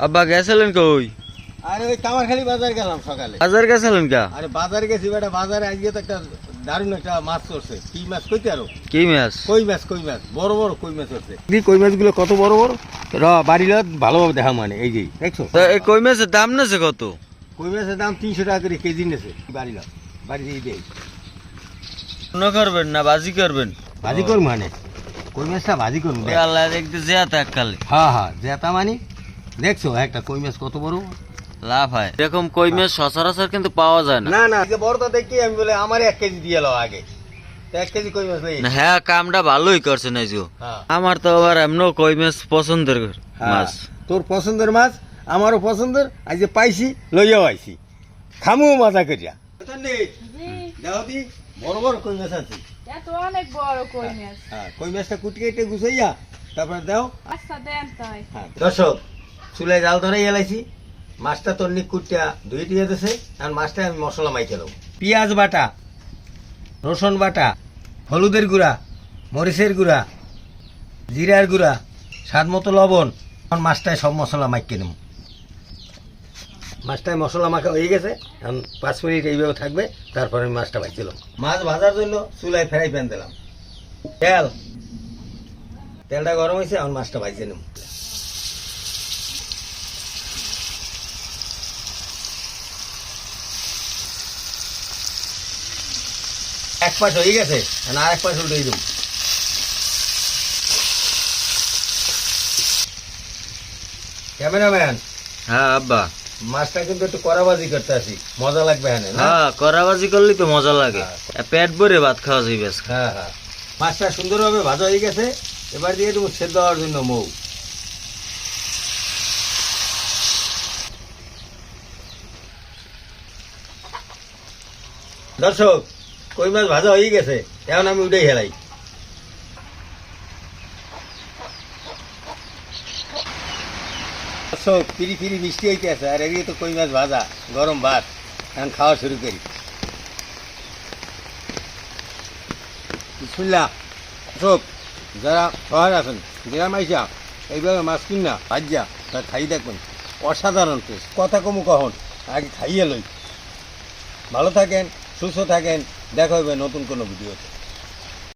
আব্বা গেছিলেন কই? আরে ওই কামারখালি বাজার গেলাম সকালে। বাজার গেছিলেন কা? আরে বাজারে গেছি বেটা, বাজারে আজকে তো একটা দারুণ একটা মাছ চড়ছে। কি মাছ কইতে আরো? কি মাছ? কই মাছ, কই মাছ, বড় বড় কই মাছ চড়ছে। দি কই মাছগুলো কত বড় বড়, র বাড়ির ভালোভাবে দেখা, মানে এই যে দেখছো এই কই মাছের দাম নেছে কত? কই মাছের দাম 300 টাকা করে কেজি নেছে। বাড়ির বাড়ি দিয়ে মনে করবেন না বাজি করবেন? ভাজি করব, মানে কই মাছটা ভাজি করব। ওই আল্লাহ দেখতে যেতা কালে। হ্যাঁ হ্যাঁ, জেতা মানে দেখছো একটা কই মাছ কত বড় লাভ হয় এরকম কই মাছ সচরাচর কিন্তু পাওয়া যায় না। না না, এই যে বড়টা দেখি আমি বলে আমার 1 কেজি দিয়ে লাও আগে, তো 1 কেজি কই মাছ লই। না, হ্যাঁ কামটা ভালোই করছেন আজকে। হ্যাঁ আমার তো আবার এমনও কই মাছ পছন্দের মাছ। তোর পছন্দের মাছ আমারও পছন্দের, আজ যে পাইছি লইয়াও আইছি, খামু মজা করিয়া। দেখো দি বড় বড় কই মাছ আছে। এত অনেক বড় কই মাছ। হ্যাঁ, কই মাছটা কুটি কেটে গুছাইয়া তারপরে দাও। আচ্ছা দেন তাই। হ্যাঁ, দর্শক চুলায় জাল ধরে এলাইছি, মাছটা তোর নিক কুটিয়া ধুয়ে দিয়ে দিয়েছে। আর মাছটা আমি মশলা মাইকে দেবো। পেঁয়াজ বাটা, রসুন বাটা, হলুদের গুঁড়া, মরিচের গুঁড়া, জিরার গুঁড়া, স্বাদ মতো লবণ। এখন মাছটায় সব মশলা মাইকে নেব। মাছটায় মশলা মাখা হয়ে গেছে, এখন 5 মিনিট এইভাবে থাকবে, তারপরে আমি মাছটা ভাজছিলাম। মাছ ভাজার জন্য চুলায় ফ্রাই প্যান দিলাম। তেলটা গরম হয়েছে, এখন মাছটা ভাজছে নেব। এক পাশ হয়ে গেছে, আর এক পাশ উল্টে দেব। ক্যামেরাম্যান, হ্যাঁ আব্বা, মাছটা কিন্তু একটু কড়াবাজি করতে আসি, মজা লাগবে। হ্যাঁ না, হ্যাঁ কড়াবাজি করলে তো মজা লাগে। পেট ভরে ভাত খাওয়া যাবে আজকে। হ্যাঁ হ্যাঁ, মাছটা সুন্দরভাবে ভাজা হয়ে গেছে। এবার দিয়ে দেবো সেদ্ধ হওয়ার জন্য মৌ। দর্শক কই মাছ ভাজা হয়ে গেছে, এখন আমি উঠেই হেলাই। দর্শক ফিরি ফিরি মিষ্টি হইতে আছে, আর এদিকে তো কই মাছ ভাজা, গরম ভাত। এখন খাওয়া শুরু করি। বিসমিল্লাহ। দর্শক যারা শহরে আছেন, গ্রাম আইসা এইভাবে মাছ কিনা ভাজা তা খাই দেখবেন, অসাধারণ টেস্ট। কথা কমু কখন, আগে খাইয়ে লই। ভালো থাকেন, সুস্থ থাকেন, দেখা হবে নতুন কোনো ভিডিওতে।